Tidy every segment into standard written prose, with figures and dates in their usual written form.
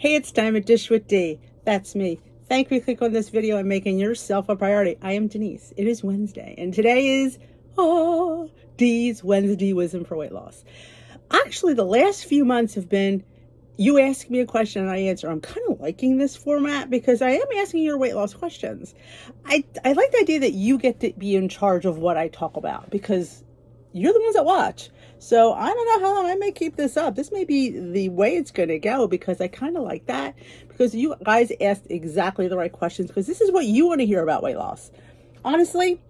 Hey, it's time to Dish with D. That's me. Thank you for clicking on this video and making yourself a priority. I am Denise. It is Wednesday, and today is D's Wednesday Wisdom for Weight Loss. Actually, the last few months have been you ask me a question and I answer. I'm kind of liking this format because I am asking your weight loss questions. I like the idea that you get to be in charge of what I talk about because you're the ones that watch. So I don't know how long I may keep this up. This may be the way it's going to go because I kind of like that because you guys asked exactly the right questions because this is what you want to hear about weight loss. Honestly,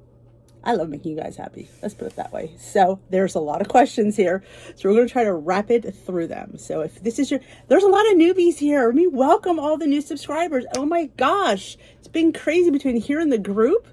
I love making you guys happy. Let's put it that way. So there's a lot of questions here. So we're going to try to rapid through them. So if this is there's a lot of newbies here. Let me welcome all the new subscribers. Oh my gosh. It's been crazy between here and the group.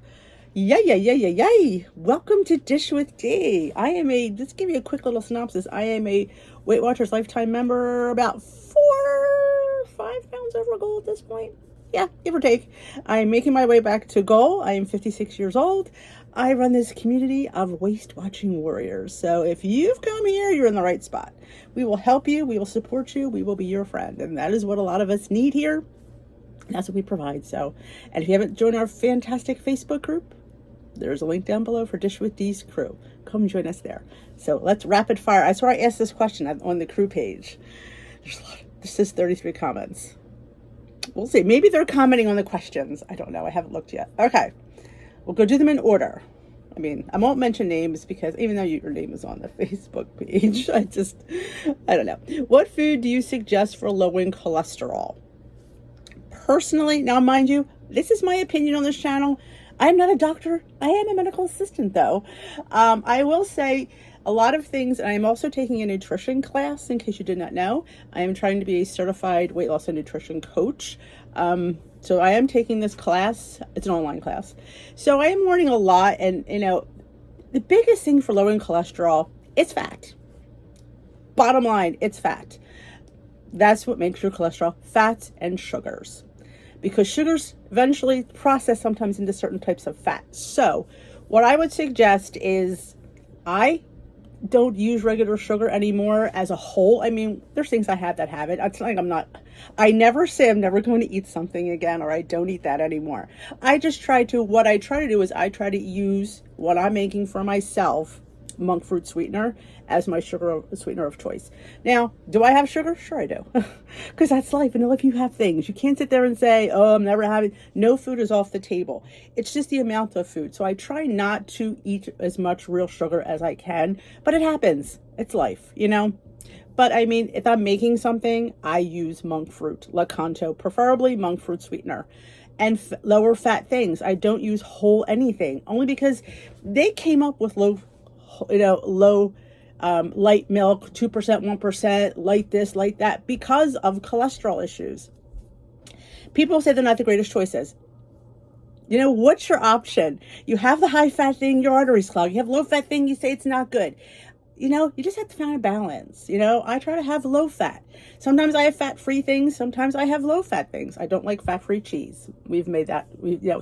Yay. Welcome to Dish with D. Let's give you a quick little synopsis. I am a Weight Watchers lifetime member, about 5 pounds over goal at this point. Yeah, give or take. I'm making my way back to goal. I am 56 years old. I run this community of waist watching warriors. So if you've come here, you're in the right spot. We will help you. We will support you. We will be your friend. And that is what a lot of us need here. That's what we provide. So, and if you haven't joined our fantastic Facebook group, there's a link down below for Dish with D's crew. Come join us there. So let's rapid fire. I swear I asked this question on the crew page. There's a lot. This is 33 comments. We'll see. Maybe they're commenting on the questions. I don't know. I haven't looked yet. Okay. We'll go do them in order. I won't mention names because even though your name is on the Facebook page, I don't know. What food do you suggest for lowering cholesterol? Personally, now mind you, this is my opinion on this channel. I'm not a doctor. I am a medical assistant though. I will say a lot of things, and I'm also taking a nutrition class in case you did not know. I am trying to be a certified weight loss and nutrition coach. So I am taking this class. It's an online class. So I am learning a lot, and the biggest thing for lowering cholesterol, it's fat. Bottom line, it's fat. That's what makes your cholesterol, fats and sugars. Because sugars eventually process sometimes into certain types of fat. So what I would suggest is I don't use regular sugar anymore as a whole. There's things I have that have it. It's like I never say I'm never going to eat something again or I don't eat that anymore. What I try to do is I try to use what I'm making for myself, monk fruit sweetener, as my sweetener of choice. Now, do I have sugar? Sure I do. Because that's life. And if you have things, you can't sit there and say, oh, I'm never having, no food is off the table. It's just the amount of food. So I try not to eat as much real sugar as I can, but it happens. It's life, But if I'm making something, I use monk fruit, Lakanto, preferably monk fruit sweetener. And lower fat things. I don't use whole anything, only because they came up with low light milk, 2%, 1%, light this, light that, because of cholesterol issues. People say they're not the greatest choices. What's your option? You have the high fat thing, your arteries clog. You have low fat thing, you say it's not good. You just have to find a balance. I try to have low fat. Sometimes I have fat-free things. Sometimes I have low-fat things. I don't like fat-free cheese. We've made that,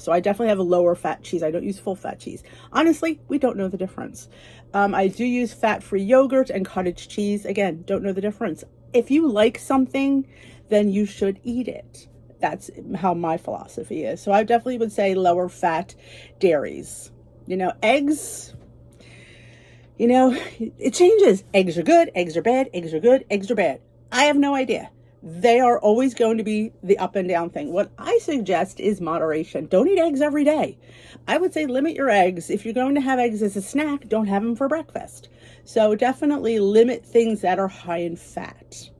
so I definitely have a lower fat cheese. I don't use full-fat cheese. Honestly, we don't know the difference. I do use fat-free yogurt and cottage cheese. Again, don't know the difference. If you like something, then you should eat it. That's how my philosophy is. So I definitely would say lower fat dairies. Eggs, it changes. Eggs are good, eggs are bad, eggs are good, eggs are bad. I have no idea. They are always going to be the up and down thing. What I suggest is moderation. Don't eat eggs every day. I would say limit your eggs. If you're going to have eggs as a snack, don't have them for breakfast. So definitely limit things that are high in fat.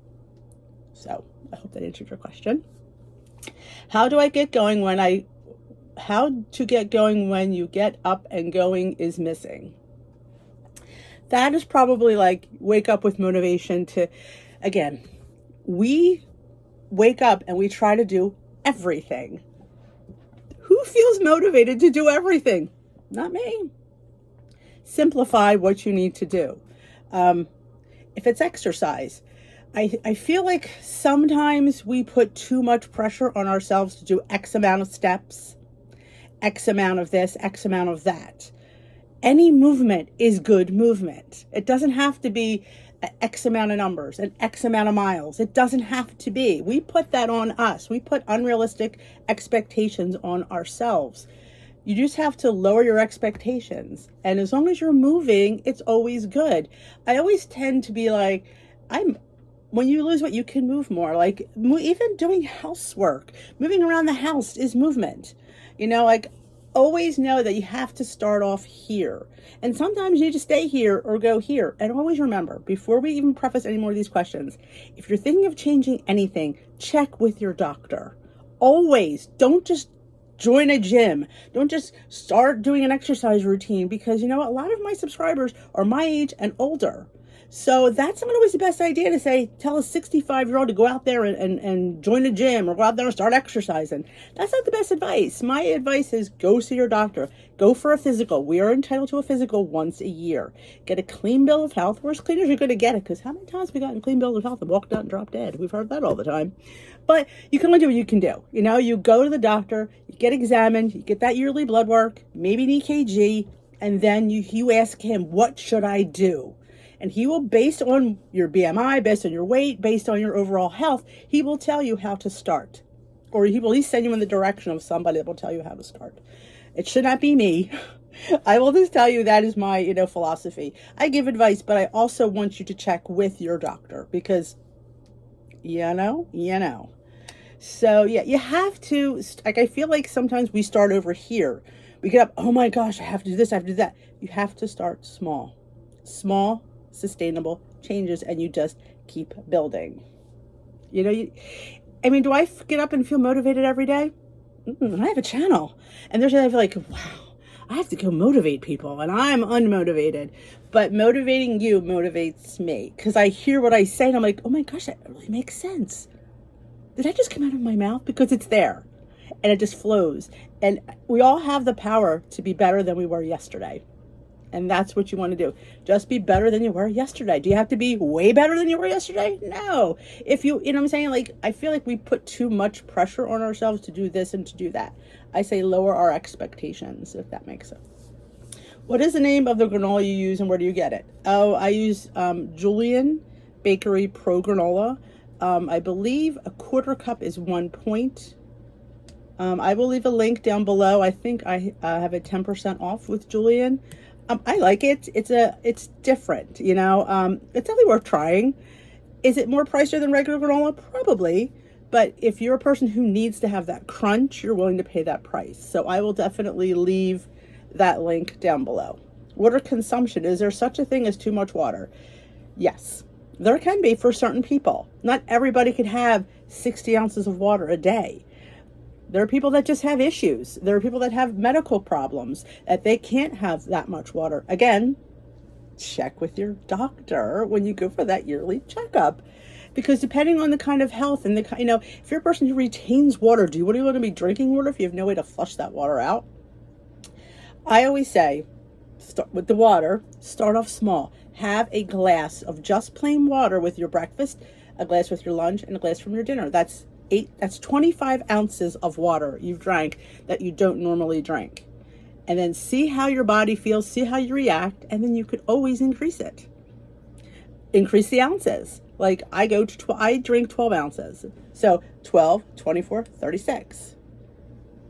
So I hope that answered your question. How to get going when you get up and going is missing? That is probably like wake up with motivation to, again, we wake up and we try to do everything. Who feels motivated to do everything? Not me. Simplify what you need to do. If it's exercise, I feel like sometimes we put too much pressure on ourselves to do X amount of steps, X amount of this, X amount of that. Any movement is good movement. It doesn't have to be X amount of numbers and X amount of miles. It doesn't have to be. We put that on us. We put unrealistic expectations on ourselves. You just have to lower your expectations. And as long as you're moving, it's always good. I always tend to be like, when you lose weight, you can move more. Like even doing housework, moving around the house is movement. Like always know that you have to start off here. And sometimes you need to stay here or go here. And always remember, before we even preface any more of these questions, if you're thinking of changing anything, check with your doctor. Always. Don't just join a gym. Don't just start doing an exercise routine, because a lot of my subscribers are my age and older. So that's not always the best idea to say, tell a 65-year-old to go out there and join a gym or go out there and start exercising. That's not the best advice. My advice is go see your doctor. Go for a physical. We are entitled to a physical once a year. Get a clean bill of health. We're as clean as you're going to get it, because how many times have we gotten clean bill of health and walked out and dropped dead? We've heard that all the time. But you can only do what you can do. You go to the doctor, you get examined, you get that yearly blood work, maybe an EKG, and then you ask him, what should I do? And he will, based on your BMI, based on your weight, based on your overall health, he will tell you how to start. Or he will at least send you in the direction of somebody that will tell you how to start. It should not be me. I will just tell you that is my, philosophy. I give advice, but I also want you to check with your doctor, because, So, yeah, you have to, I feel like sometimes we start over here. We get up, oh my gosh, I have to do this, I have to do that. You have to start small. Small, sustainable changes, and you just keep building. Do I get up and feel motivated every day? I have a channel, and there's I feel like, wow, I have to go motivate people, and I'm unmotivated. But motivating you motivates me, because I hear what I say and I'm like, oh my gosh, that really makes sense. Did that just come out of my mouth? Because it's there and it just flows. And we all have the power to be better than we were yesterday. And that's what you want to do. Just be better than you were yesterday. Do you have to be way better than you were yesterday? No. If you know what I'm saying? Like, I feel like we put too much pressure on ourselves to do this and to do that. I say lower our expectations, if that makes sense. What is the name of the granola you use, and where do you get it? Oh, I use Julian Bakery Pro Granola. I believe a quarter cup is 1 point. I will leave a link down below. I think I have a 10% off with Julian. I like it. It's different, It's definitely worth trying. Is it more pricier than regular granola? Probably. But if you're a person who needs to have that crunch, you're willing to pay that price. So I will definitely leave that link down below. Water consumption. Is there such a thing as too much water? Yes, there can be for certain people. Not everybody could have 60 ounces of water a day. There are people that just have issues. There are people that have medical problems that they can't have that much water. Again, check with your doctor when you go for that yearly checkup, because depending on the kind of health and if you're a person who retains water, do you want to be drinking water if you have no way to flush that water out? I always say, start with the water, start off small. Have a glass of just plain water with your breakfast, a glass with your lunch, and a glass from your dinner. That's 25 ounces of water you've drank that you don't normally drink. And then see how your body feels, see how you react, and then you could always increase it. Increase the ounces. Like I drink 12 ounces. So 12, 24, 36.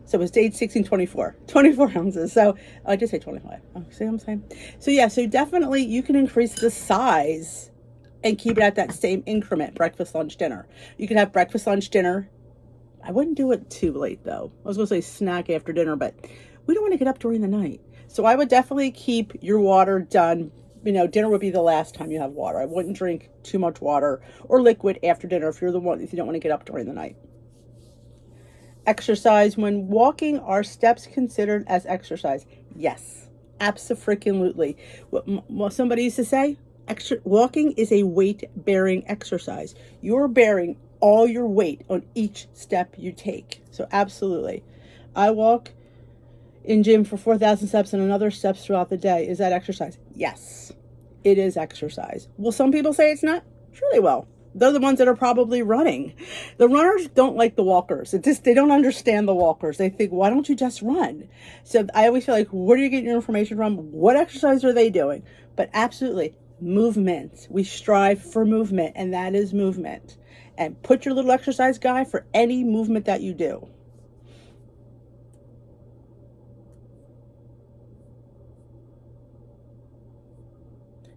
So it's age 16, 24 ounces. So I just say 25. Oh, see what I'm saying? So yeah, so definitely you can increase the size and keep it at that same increment, breakfast, lunch, dinner. You can have breakfast, lunch, dinner. I wouldn't do it too late, though. I was going to say snack after dinner, but we don't want to get up during the night. So I would definitely keep your water done. Dinner would be the last time you have water. I wouldn't drink too much water or liquid after dinner if you don't want to get up during the night. Exercise. When walking, are steps considered as exercise? Yes, abso-freaking-lutely. What somebody used to say, walking is a weight-bearing exercise. You're bearing all your weight on each step you take. So absolutely. I walk in gym for 4,000 steps and another steps throughout the day. Is that exercise? Yes, it is exercise. Will some people say it's not? Sure they will. they're the ones that are probably running. The runners don't like the walkers. They don't understand the walkers. They think, why don't you just run? So I always feel like, where do you get your information from? What exercise are they doing? But absolutely, movement. We strive for movement, and that is movement. And put your little exercise guide for any movement that you do.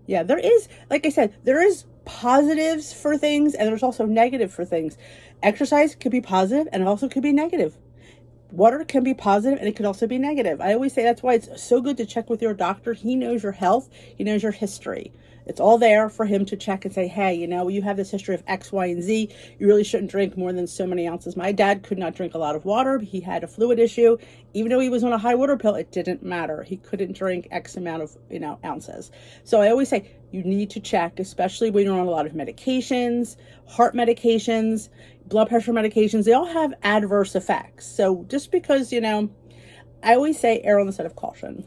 Yeah, there is, like I said, there is positives for things and there's also negative for things. Exercise could be positive and it also could be negative. Water can be positive and it can also be negative. I always say that's why it's so good to check with your doctor. He knows your health. He knows your history. It's all there for him to check and say, hey, you have this history of X, Y, and Z. You really shouldn't drink more than so many ounces. My dad could not drink a lot of water. He had a fluid issue. Even though he was on a high water pill, it didn't matter. He couldn't drink X amount of, ounces. So I always say you need to check, especially when you're on a lot of medications, heart medications, blood pressure medications. They all have adverse effects. So just because, I always say err on the side of caution.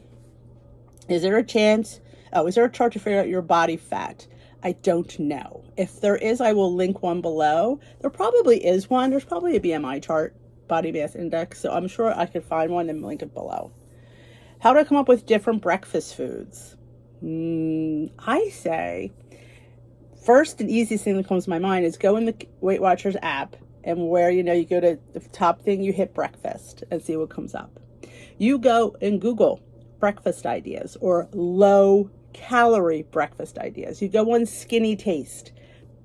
Is there a chance? Is there a chart to figure out your body fat? I don't know. If there is, I will link one below. There probably is one. There's probably a BMI chart, body mass index. So I'm sure I could find one and link it below. How do I come up with different breakfast foods? I say, first and easiest thing that comes to my mind is go in the Weight Watchers app and where, you go to the top thing, you hit breakfast and see what comes up. You go and Google breakfast ideas or low calorie breakfast ideas. You go on Skinny Taste,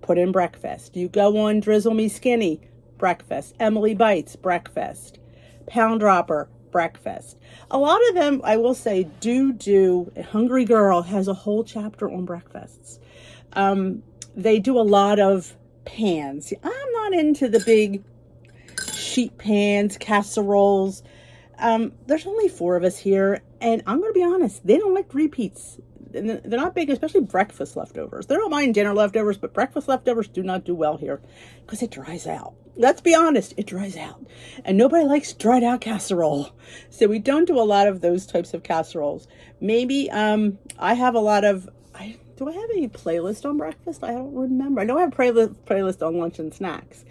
put in breakfast. You go on Drizzle Me Skinny, breakfast. Emily Bites, breakfast. Pound Dropper, breakfast. A lot of them, I will say, do. Hungry Girl has a whole chapter on breakfasts. They do a lot of pans. I'm not into the big sheet pans, casseroles. There's only 4 of us here, and I'm going to be honest, they don't like repeats. They're not big, especially breakfast leftovers. They don't mind dinner leftovers, but breakfast leftovers do not do well here because it dries out. Let's be honest, it dries out. And nobody likes dried out casserole. So we don't do a lot of those types of casseroles. Maybe I have a lot of... do I have any playlist on breakfast? I don't remember. I know I have a playlist on lunch and snacks.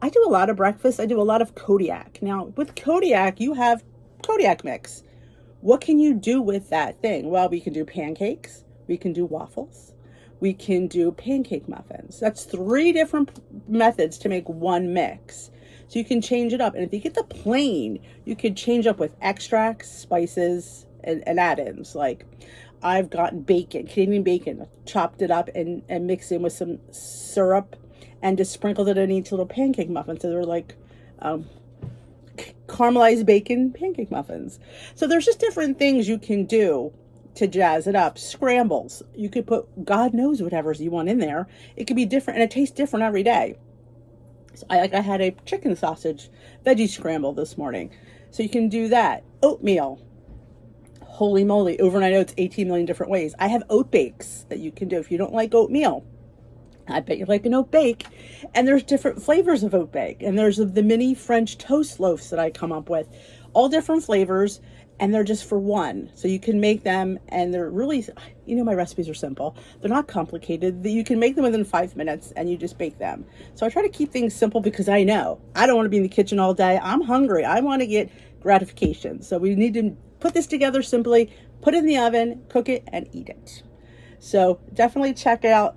I do a lot of breakfast. I do a lot of Kodiak. Now, with Kodiak, you have Kodiak mix. What can you do with that thing? Well, we can do pancakes. We can do waffles. We can do pancake muffins. That's 3 different methods to make one mix. So you can change it up. And if you get the plain, you could change up with extracts, spices, and add-ins. Like I've gotten bacon, Canadian bacon, chopped it up and mixed in with some syrup and just sprinkled it in each little pancake muffin. So they're like caramelized bacon pancake muffins. So there's just different things you can do to jazz it up. Scrambles. You could put God knows whatever you want in there. It could be different, and it tastes different every day. So I had a chicken sausage veggie scramble this morning. So you can do that. Oatmeal. Holy moly. Overnight oats, 18 million different ways. I have oat bakes that you can do if you don't like oatmeal. I bet you like an oat bake. And there's different flavors of oat bake. And there's the mini French toast loaves that I come up with. All different flavors. And they're just for one. So you can make them. And they're really, my recipes are simple. They're not complicated. You can make them within 5 minutes and you just bake them. So I try to keep things simple because I know I don't want to be in the kitchen all day. I'm hungry. I want to get gratification. So we need to put this together simply, put it in the oven, cook it, and eat it. So definitely check out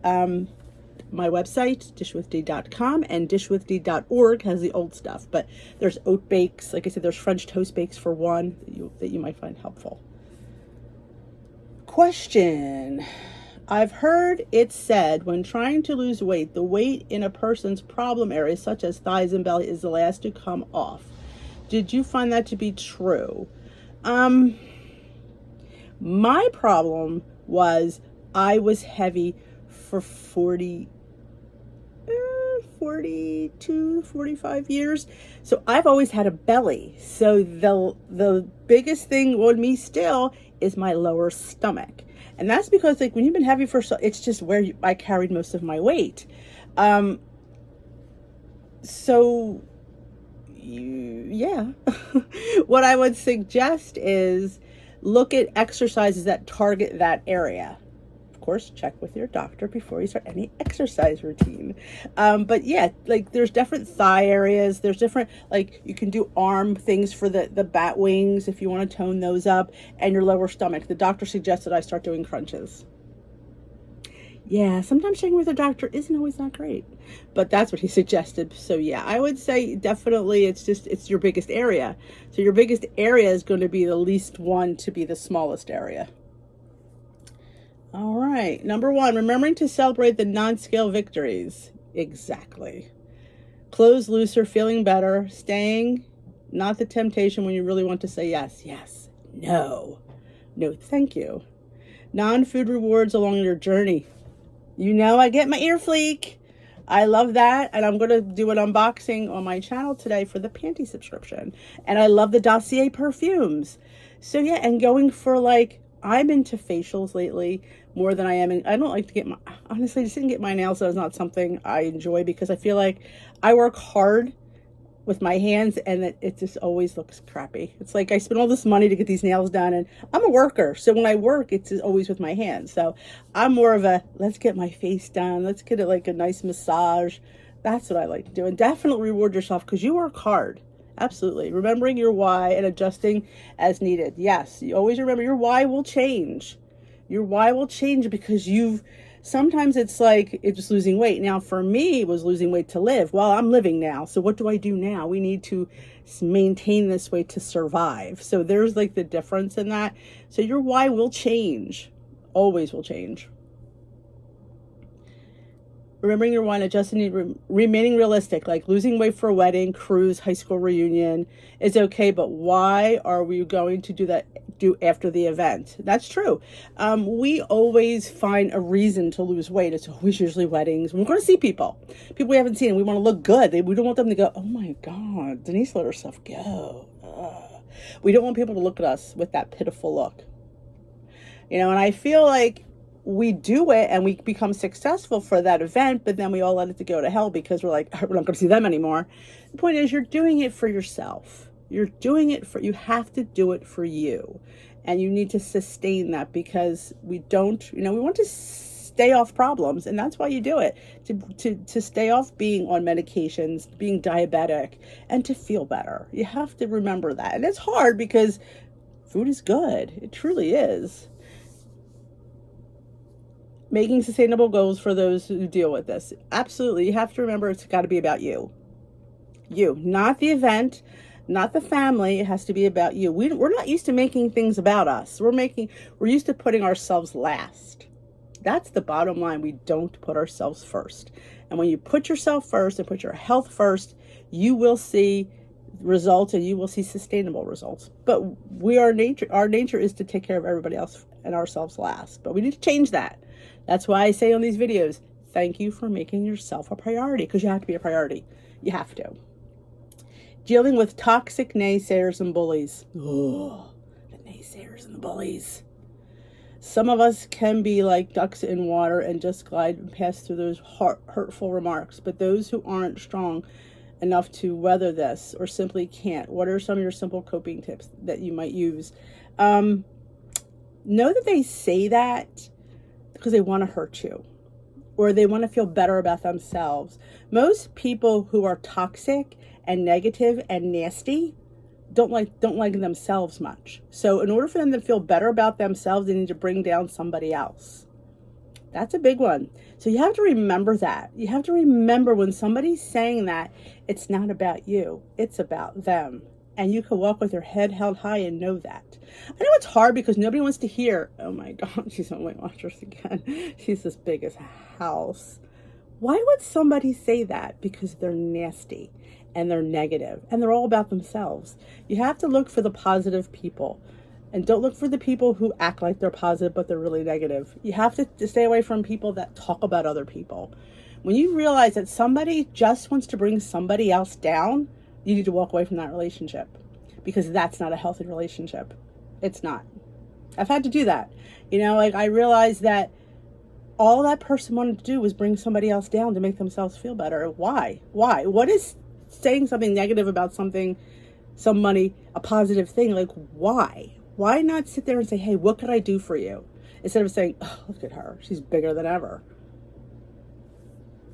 my website, dishwithdee.com, and dishwithdee.org has the old stuff. But there's oat bakes. Like I said, there's French toast bakes for one that you might find helpful. Question. I've heard it said when trying to lose weight, the weight in a person's problem areas, such as thighs and belly, is the last to come off. Did you find that to be true? My problem was I was heavy for 42, 45 years. So I've always had a belly. So the biggest thing on me still is my lower stomach. And that's because when you've been heavy for it's just where I carried most of my weight. Yeah. What I would suggest is look at exercises that target that area. Of course, check with your doctor before you start any exercise routine. But yeah, like there's different thigh areas. There's different, like you can do arm things for the bat wings if you want to tone those up, and your lower stomach. The doctor suggested I start doing crunches. Yeah, sometimes checking with a doctor isn't always that great, but that's what he suggested. So yeah, I would say definitely it's your biggest area. So your biggest area is going to be the least one to be the smallest area. All right, number 1, remembering to celebrate the non-scale victories. Exactly. Clothes looser, feeling better, staying, not the temptation when you really want to say yes, yes, no, no, thank you. Non-food rewards along your journey. You know, I get my ear fleek. I love that. And I'm going to do an unboxing on my channel today for the panty subscription. And I love the Dossier perfumes. So yeah, and going for like, I'm into facials lately more than I am. And I don't like to get my, honestly, just didn't get my nails. So it's not something I enjoy because I feel like I work hard with my hands and it just always looks crappy. It's like I spend all this money to get these nails done and I'm a worker. So when I work, it's always with my hands. So I'm more of a, let's get my face done. Let's get it like a nice massage. That's what I like to do. And definitely reward yourself because you work hard. Absolutely. Remembering your why and adjusting as needed. Yes, you always remember your why will change. Your why will change because sometimes it's like it's just losing weight. Now, for me, it was losing weight to live. Well, I'm living now. So what do I do now? We need to maintain this weight to survive. So there's like the difference in that. So your why will change. Always will change. Remembering your why and adjusting, remaining realistic, like losing weight for a wedding, cruise, high school reunion is okay, but why are we going to do after the event? That's true. We always find a reason to lose weight. It's always usually weddings. We're going to see people we haven't seen. We want to look good. We don't want them to go, oh my God, Denise let herself go. We don't want people to look at us with that pitiful look. You know, and I feel like we do it and we become successful for that event, but then we all let it to go to hell because we're like, we're not going to see them anymore. The point is, you're doing it for yourself. You're doing it you have to do it for you. And you need to sustain that because we want to stay off problems. And that's why you do it, to stay off being on medications, being diabetic, and to feel better. You have to remember that. And it's hard because food is good. It truly is. Making sustainable goals for those who deal with this. Absolutely. You have to remember it's got to be about you. You, not the event, not the family. It has to be about you. We're not used to making things about us. We're used to putting ourselves last. That's the bottom line. We don't put ourselves first. And when you put yourself first and put your health first, you will see results and you will see sustainable results. But our nature is to take care of everybody else and ourselves last. But we need to change that. That's why I say on these videos, thank you for making yourself a priority, because you have to be a priority. You have to. Dealing with toxic naysayers and bullies. Oh, the naysayers and the bullies. Some of us can be like ducks in water and just glide and pass through those hurtful remarks. But those who aren't strong enough to weather this or simply can't, what are some of your simple coping tips that you might use? Know that they say that because they want to hurt you or they want to feel better about themselves. Most people who are toxic and negative and nasty don't like themselves much. So in order for them to feel better about themselves, they need to bring down somebody else. That's a big one. So you have to remember that. You have to remember when somebody's saying that, it's not about you. It's about them. And you can walk with your head held high and know that. I know it's hard because nobody wants to hear, oh my God, she's on Weight Watchers again. She's as big as a house. Why would somebody say that? Because they're nasty and they're negative and they're all about themselves. You have to look for the positive people and don't look for the people who act like they're positive but they're really negative. You have to stay away from people that talk about other people. When you realize that somebody just wants to bring somebody else down, you need to walk away from that relationship because that's not a healthy relationship. It's not. I've had to do that. Like I realized that all that person wanted to do was bring somebody else down to make themselves feel better. Why? What is saying something negative about somebody, a positive thing? Like, why? Why not sit there and say, hey, what could I do for you? instead of saying, oh, look at her, she's bigger than ever.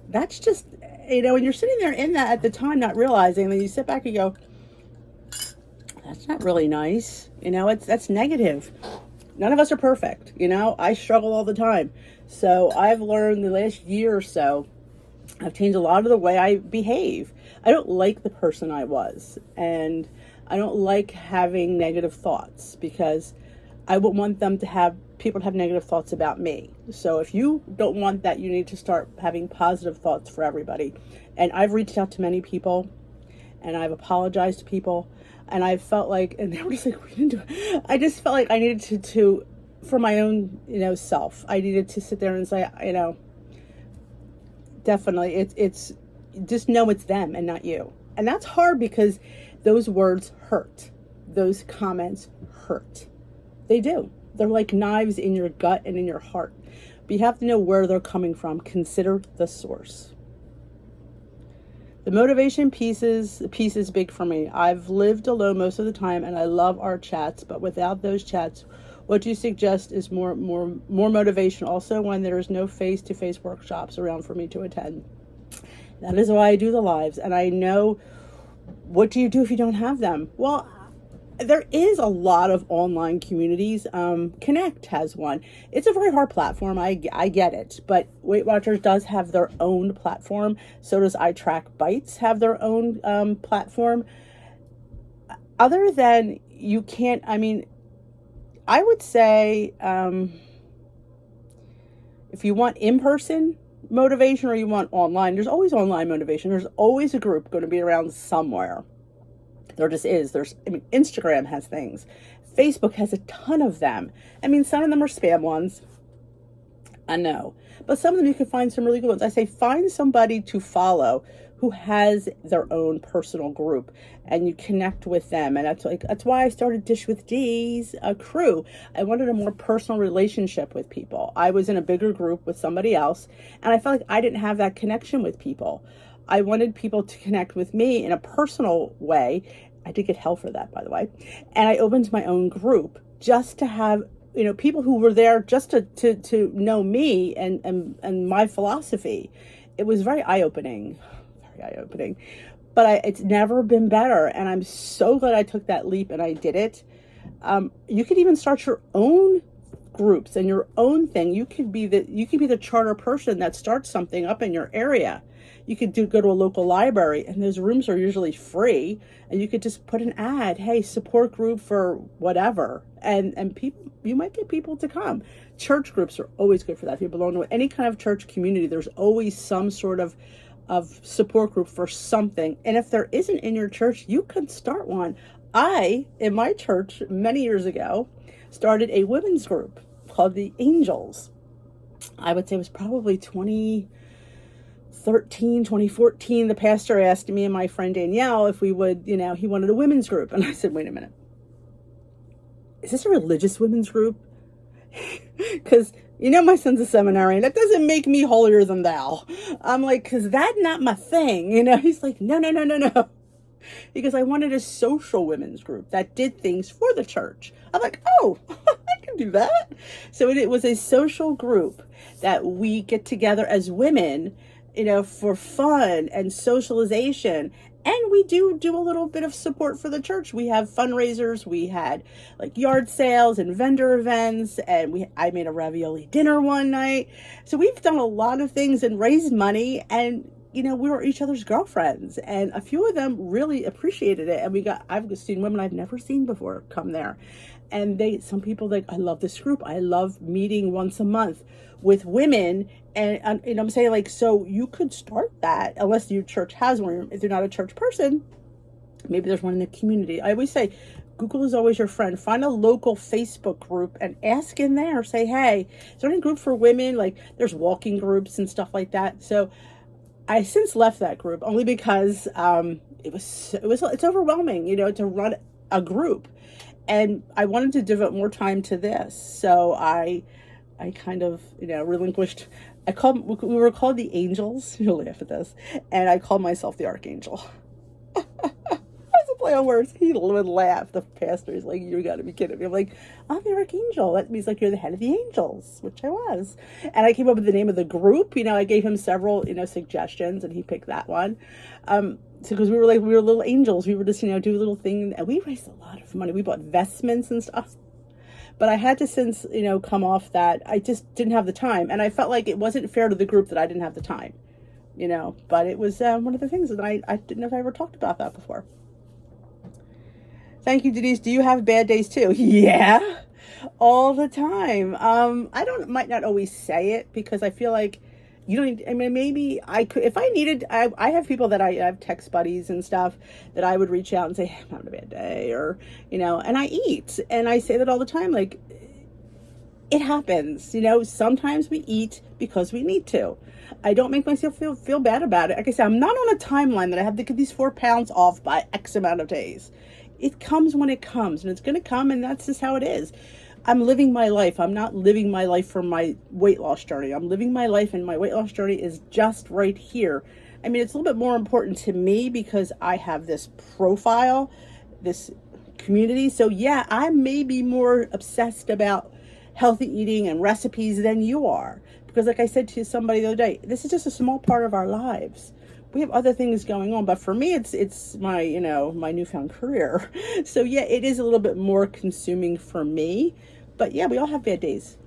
That's just, when you're sitting there in that at the time, not realizing, then you sit back and go, that's not really nice. That's negative. None of us are perfect. I struggle all the time. So I've learned the last year or so, I've changed a lot of the way I behave. I don't like the person I was, and I don't like having negative thoughts, because I wouldn't want people to have negative thoughts about me. So if you don't want that, you need to start having positive thoughts for everybody. And I've reached out to many people, and I've apologized to people, and I felt like, and they were just like, we didn't do it. I just felt like I needed to for my own, self, I needed to sit there and say, definitely, it's just know it's them and not you. And that's hard, because those words hurt. Those comments hurt. They do. They're like knives in your gut and in your heart. But you have to know where they're coming from. Consider the source. The motivation piece is big for me. I've lived alone most of the time, and I love our chats. But without those chats, what you suggest is more motivation. Also, when there's no face-to-face workshops around for me to attend. That is why I do the lives. And I know, what do you do if you don't have them? Well, there is a lot of online communities. Connect has one. It's a very hard platform. I get it. But Weight Watchers does have their own platform. So does I Track Bites have their own platform. Other than you can't, I would say, if you want in-person motivation or you want online, there's always online motivation. There's always a group going to be around somewhere. There just is. Instagram has things. Facebook has a ton of them. Some of them are spam ones. I know. But some of them you can find some really good ones. I say find somebody to follow who has their own personal group, and you connect with them. And that's why I started Dish with D's crew. I wanted a more personal relationship with people. I was in a bigger group with somebody else, and I felt like I didn't have that connection with people. I wanted people to connect with me in a personal way. I did get hell for that, by the way. And I opened my own group just to have, people who were there just to know me and my philosophy. It was very eye-opening. But it's never been better. And I'm so glad I took that leap and I did it. You could even start your own groups and your own thing. You could be the charter person that starts something up in your area. You could go to a local library, and those rooms are usually free, and you could just put an ad, hey, support group for whatever, and people, you might get people to come. Church groups are always good for that. If you belong to any kind of church community, there's always some sort of support group for something. And if there isn't in your church, you could start one. In my church many years ago, started a women's group called the Angels. I would say it was probably 2014, the pastor asked me and my friend Danielle if we would, he wanted a women's group. And I said, wait a minute. Is this a religious women's group? Because, my son's a seminarian. That doesn't make me holier than thou. I'm like, because that's not my thing. He's like, no. Because I wanted a social women's group that did things for the church. I'm like, oh, I can do that. So it was a social group that we get together as women, for fun and socialization. And we do a little bit of support for the church. We have fundraisers. We had like yard sales and vendor events. And I made a ravioli dinner one night. So we've done a lot of things and raised money. And, we were each other's girlfriends. And a few of them really appreciated it. And I've seen women I've never seen before come there. And some people I love this group. I love meeting once a month with women. And I'm saying so you could start that unless your church has one. If you're not a church person, maybe there's one in the community. I always say, Google is always your friend. Find a local Facebook group and ask in there. Say, hey, is there any group for women? There's walking groups and stuff like that. So I since left that group only because it's overwhelming, to run a group. And I wanted to devote more time to this. So I kind of, relinquished. We were called the Angels. You'll laugh at this. And I called myself the Archangel. I was play on words. He would laugh. The pastor is like, you got to be kidding me. I'm like, I'm the archangel. That means like you're the head of the angels, which I was. And I came up with the name of the group. I gave him several, suggestions, and he picked that one. Because we were little angels. We were just, do a little thing. And we raised a lot of money. We bought vestments and stuff. But I had to since, come off that. I just didn't have the time. And I felt like it wasn't fair to the group that I didn't have the time. But it was one of the things that I didn't know if I ever talked about that before. Thank you, Denise. Do you have bad days too? Yeah, all the time. Might not always say it because I feel like maybe I could, if I needed, I have people that I have text buddies and stuff that I would reach out and say, hey, I'm having a bad day, or, and I eat, and I say that all the time. Like, it happens, sometimes we eat because we need to. I don't make myself feel bad about it. Like I said, I'm not on a timeline that I have to get these 4 pounds off by X amount of days. It comes when it comes, and it's going to come, and that's just how it is. I'm living my life. I'm not living my life for my weight loss journey. I'm living my life, and my weight loss journey is just right here. I mean, it's a little bit more important to me because I have this profile, this community. So yeah, I may be more obsessed about healthy eating and recipes than you are. Because like I said to somebody the other day, this is just a small part of our lives. We have other things going on, but for me, it's my, my newfound career. So yeah, it is a little bit more consuming for me, but yeah, we all have bad days.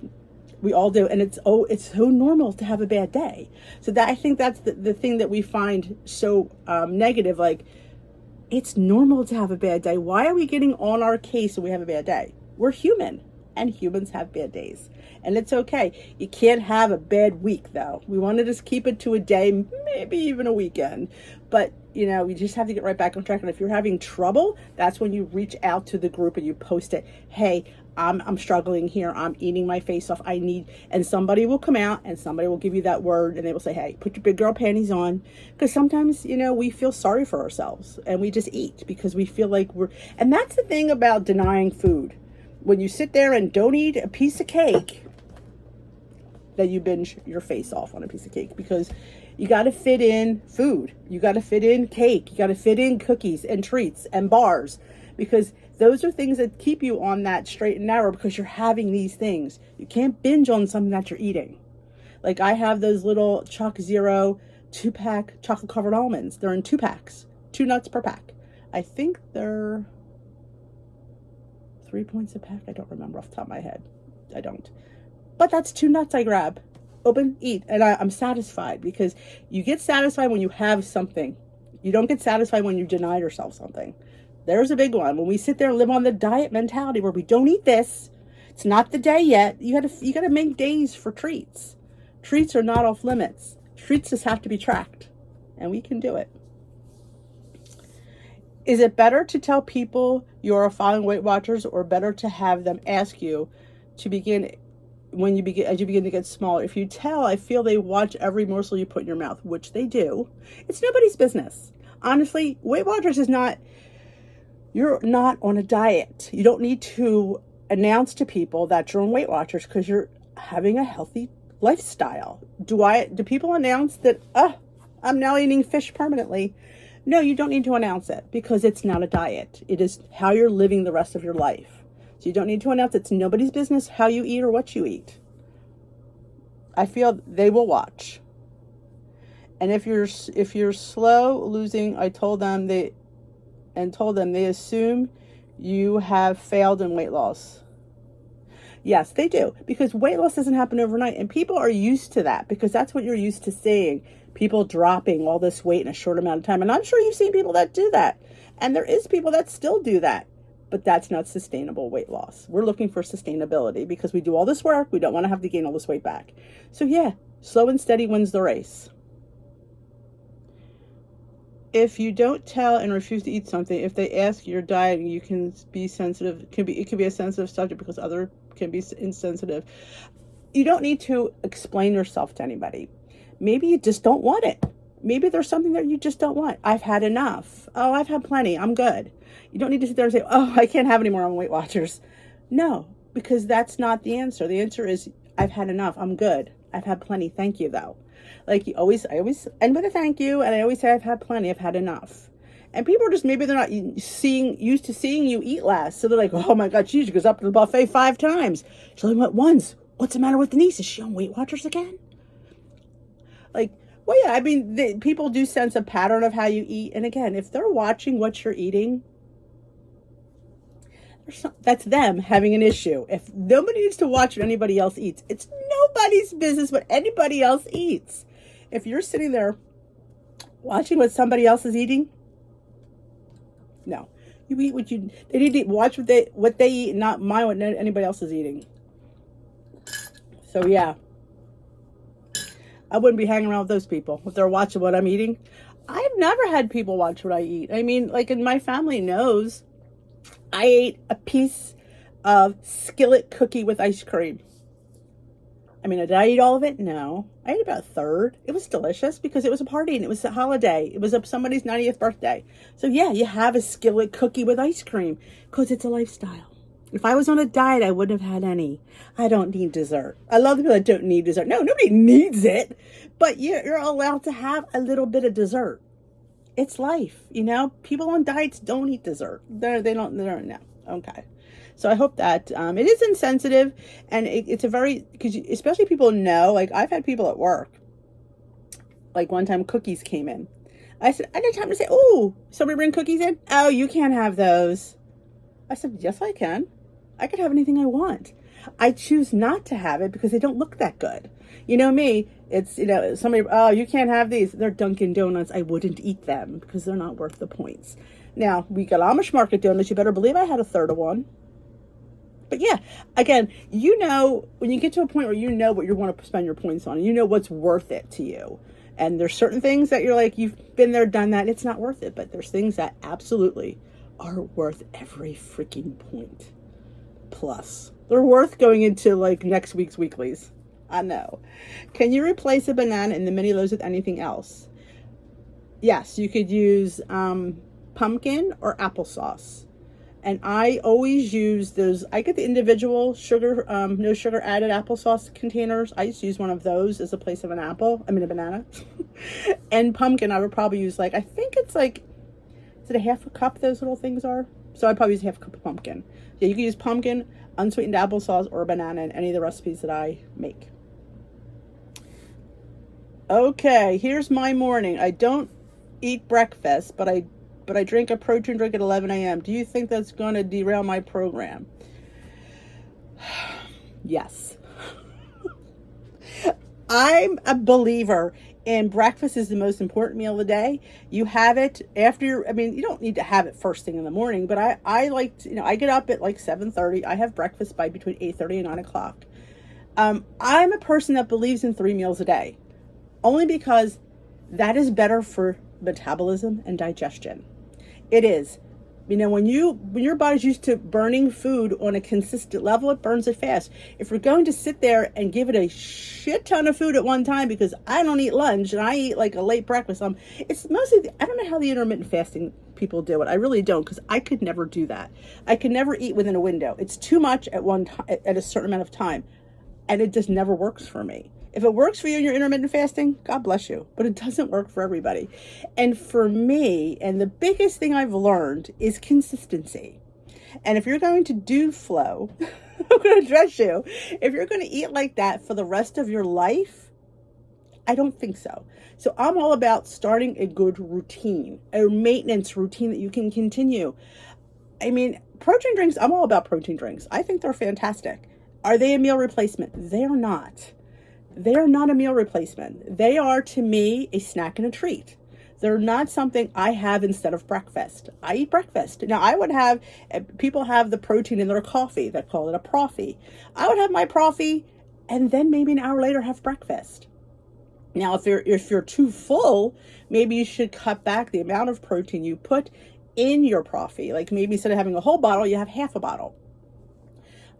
We all do. And it's so normal to have a bad day. So that, I think that's the thing that we find so negative. Like, it's normal to have a bad day. Why are we getting on our case when we have a bad day? We're human, and humans have bad days. And it's okay. You can't have a bad week, though. We want to just keep it to a day, maybe even a weekend. But, you just have to get right back on track. And if you're having trouble, that's when you reach out to the group and you post it. Hey, I'm struggling here. I'm eating my face off. And somebody will come out and somebody will give you that word, and they will say, hey, put your big girl panties on. Because sometimes, we feel sorry for ourselves and we just eat because we feel like and that's the thing about denying food. When you sit there and don't eat a piece of cake, that you binge your face off on a piece of cake, because you got to fit in food. You got to fit in cake. You got to fit in cookies and treats and bars, because those are things that keep you on that straight and narrow, because you're having these things. You can't binge on something that you're eating. Like, I have those little Choc Zero 2-pack chocolate covered almonds. They're in 2 packs, 2 nuts per pack. I think they're 3 points a pack. I don't remember off the top of my head. I don't. But that's 2 nuts I grab, open, eat, and I'm satisfied, because you get satisfied when you have something. You don't get satisfied when you deny yourself something. There's a big one. When we sit there and live on the diet mentality where we don't eat this, it's not the day yet. You gotta make days for treats. Treats are not off limits. Treats just have to be tracked, and we can do it. Is it better to tell people you are following Weight Watchers, or better to have them ask you to begin as you begin to get smaller? If you tell, I feel they watch every morsel you put in your mouth, which they do. It's nobody's business. Honestly, Weight Watchers is not, you're not on a diet. You don't need to announce to people that you're on Weight Watchers because you're having a healthy lifestyle. Do people announce that, I'm now eating fish permanently? No, you don't need to announce it, because it's not a diet. It is how you're living the rest of your life. So you don't need to announce it. It's nobody's business how you eat or what you eat. I feel they will watch. And if you're slow losing, I told them they assume you have failed in weight loss. Yes, they do, because weight loss doesn't happen overnight, and people are used to that, because that's what you're used to seeing. People dropping all this weight in a short amount of time. And I'm sure you've seen people that do that. And there is people that still do that. But that's not sustainable weight loss. We're looking for sustainability, because we do all this work. We don't want to have to gain all this weight back. So yeah, slow and steady wins the race. If you don't tell and refuse to eat something, if they ask your diet, you can be sensitive. It can be a sensitive subject, because other can be insensitive. You don't need to explain yourself to anybody. Maybe you just don't want it. Maybe there's something that you just don't want. I've had enough. Oh, I've had plenty. I'm good. You don't need to sit there and say, oh, I can't have any more on Weight Watchers. No, because that's not the answer. The answer is, I've had enough. I'm good. I've had plenty. Thank you, though. Like I always end with a thank you. And I always say, I've had plenty. I've had enough. And people are just, maybe they're not used to seeing you eat last. So they're like, oh my God, she goes up to the buffet 5 times. She only went once. What's the matter with Denise? Is she on Weight Watchers again? Like, well, yeah, I mean, people do sense a pattern of how you eat. And again, if they're watching what you're eating, that's them having an issue. If nobody needs to watch what anybody else eats, it's nobody's business what anybody else eats. If you're sitting there watching what somebody else is eating, no, you eat what you. They need to watch what they eat, not mind what anybody else is eating. So yeah, I wouldn't be hanging around with those people if they're watching what I'm eating. I've never had people watch what I eat. I mean, like, in my family knows I ate a piece of skillet cookie with ice cream. I mean, did I eat all of it? No. I ate about a third. It was delicious because it was a party and it was a holiday. It was somebody's 90th birthday. So yeah, you have a skillet cookie with ice cream because it's a lifestyle. If I was on a diet, I wouldn't have had any. I don't need dessert. I love the people that don't need dessert. No, nobody needs it, but you're allowed to have a little bit of dessert. It's life, you know. People on diets don't eat dessert. They don't. No. Okay. So I hope that it is insensitive, and it's a very, because especially people know. Like, I've had people at work. Like, one time, cookies came in. I said, I didn't have to say, "Oh, somebody bring cookies in." Oh, you can't have those. I said, yes, I can. I could have anything I want. I choose not to have it because they don't look that good. You know me, it's, you know, somebody, oh, you can't have these. They're Dunkin' Donuts. I wouldn't eat them because they're not worth the points. Now, we got Amish market donuts. You better believe I had a third of one. But yeah, again, you know, when you get to a point where you know what you want to spend your points on, and you know what's worth it to you. And there's certain things that you're like, you've been there, done that. It's not worth it. But there's things that absolutely are worth every freaking point. Plus, they're worth going into like next week's weeklies. I know. Can you replace a banana in the mini loaves with anything else? Yes, you could use pumpkin or applesauce. And I always use those. I get the individual sugar, no sugar added applesauce containers. I used to use one of those as a place of a banana. And pumpkin, I would probably use, like, I think it's like, is it a half a cup those little things are? So I'd probably use half a cup of pumpkin. Yeah, you can use pumpkin, unsweetened applesauce, or a banana in any of the recipes that I make. Okay, here's my morning. I don't eat breakfast, but I drink a protein drink at 11 a.m. Do you think that's going to derail my program? Yes. I'm a believer in breakfast is the most important meal of the day. You have it after you don't need to have it first thing in the morning, but I like to, I get up at like 7:30. I have breakfast by between 8:30 and 9 o'clock. I'm a person that believes in 3 meals a day, only because that is better for metabolism and digestion. It is. When your body's used to burning food on a consistent level, it burns it fast. If we're going to sit there and give it a shit ton of food at one time, because I don't eat lunch and I eat like a late breakfast, it's mostly, I don't know how the intermittent fasting people do it. I really don't, because I could never do that. I could never eat within a window. It's too much at one time, at a certain amount of time, and it just never works for me. If it works for you in your intermittent fasting, God bless you. But it doesn't work for everybody. And for me, and the biggest thing I've learned is consistency. And if you're going to do flow, I'm going to address you. If you're going to eat like that for the rest of your life, I don't think so. So I'm all about starting a good routine, a maintenance routine that you can continue. Protein drinks, I'm all about protein drinks. I think they're fantastic. Are they a meal replacement? They are not. They are not a meal replacement. They are, to me, a snack and a treat. They're not something I have instead of breakfast. I eat breakfast. Now, people have the protein in their coffee. They call it a proffee. I would have my proffee and then maybe an hour later have breakfast. Now, if you're too full, maybe you should cut back the amount of protein you put in your proffee. Like, maybe instead of having a whole bottle, you have half a bottle.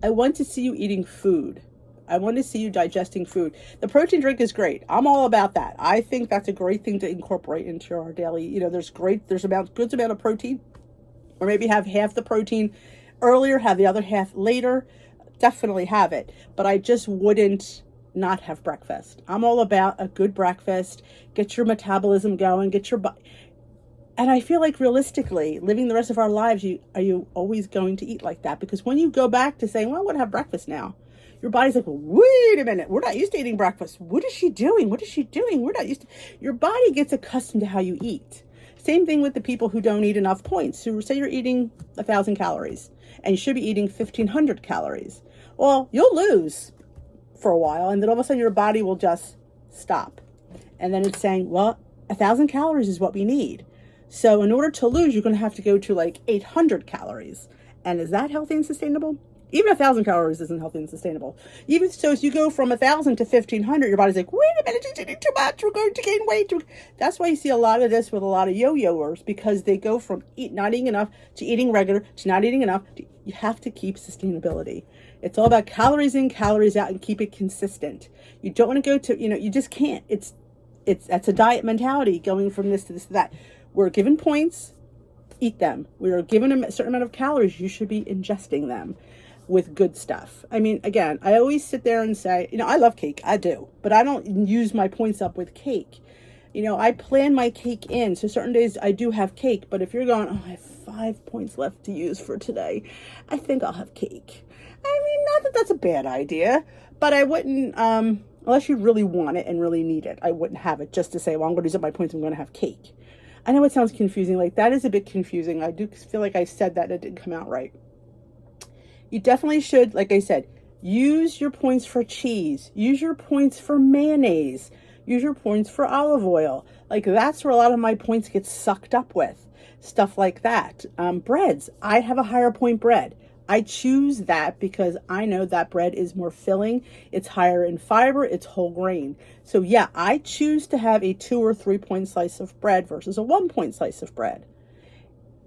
I want to see you eating food. I want to see you digesting food. The protein drink is great. I'm all about that. I think that's a great thing to incorporate into our daily, there's good amount of protein, or maybe have half the protein earlier, have the other half later. Definitely have it. But I just wouldn't not have breakfast. I'm all about a good breakfast. Get your metabolism going. And I feel like realistically, living the rest of our lives, are you always going to eat like that? Because when you go back to saying, well, I'm going to have breakfast now, your body's like, well, wait a minute, we're not used to eating breakfast. What is she doing? What is she doing? We're not used to. Your body gets accustomed to how you eat. Same thing with the people who don't eat enough points. So say you're eating 1,000 calories and you should be eating 1,500 calories. Well, you'll lose for a while, and then all of a sudden your body will just stop. And then it's saying, well, 1,000 calories is what we need. So in order to lose, you're going to have to go to like 800 calories. And is that healthy and sustainable? Even 1,000 calories isn't healthy and sustainable. Even so, as you go from 1,000 to 1,500, your body's like, wait a minute, she's eating too much. We're going to gain weight. That's why you see a lot of this with a lot of yo-yoers, because they go from not eating enough to eating regular to not eating enough. You have to keep sustainability. It's all about calories in, calories out, and keep it consistent. You don't want to go to, you just can't. That's a diet mentality, going from this to this to that. We're given points, eat them. We are given a certain amount of calories. You should be ingesting them with good stuff. I mean, again, I always sit there and say, I love cake. I do. But I don't use my points up with cake. I plan my cake in. So certain days I do have cake. But if you're going, I have 5 points left to use for today, I think I'll have cake. I mean, not that that's a bad idea. But I wouldn't, unless you really want it and really need it, I wouldn't have it just to say, well, I'm going to use up my points. I'm going to have cake. I know it sounds confusing. Like, that is a bit confusing. I do feel like I said that and it didn't come out right. You definitely should, like I said, use your points for cheese. Use your points for mayonnaise. Use your points for olive oil. Like, that's where a lot of my points get sucked up with. Stuff like that. Breads. I have a higher point bread. I choose that because I know that bread is more filling. It's higher in fiber. It's whole grain. So yeah, I choose to have a 2 or 3 point slice of bread versus a 1 point slice of bread.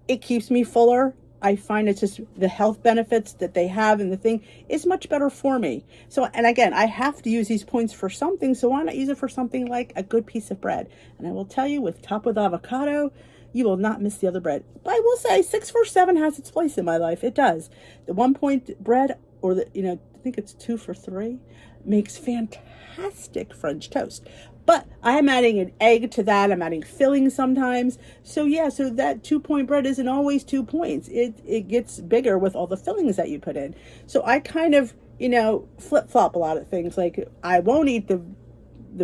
It keeps me fuller. I find it's just the health benefits that they have and the thing is much better for me. So, and again, I have to use these points for something. So why not use it for something like a good piece of bread? And I will tell you, topped with avocado, you will not miss the other bread. But I will say 6-4-7 has its place in my life. It does. The 1 point bread, or I think it's 2 for 3, makes fantastic French toast. But I'm adding an egg to that. I'm adding filling sometimes. So yeah, so that 2 point bread isn't always 2 points. It gets bigger with all the fillings that you put in. So I kind of, flip-flop a lot of things. Like, I won't eat the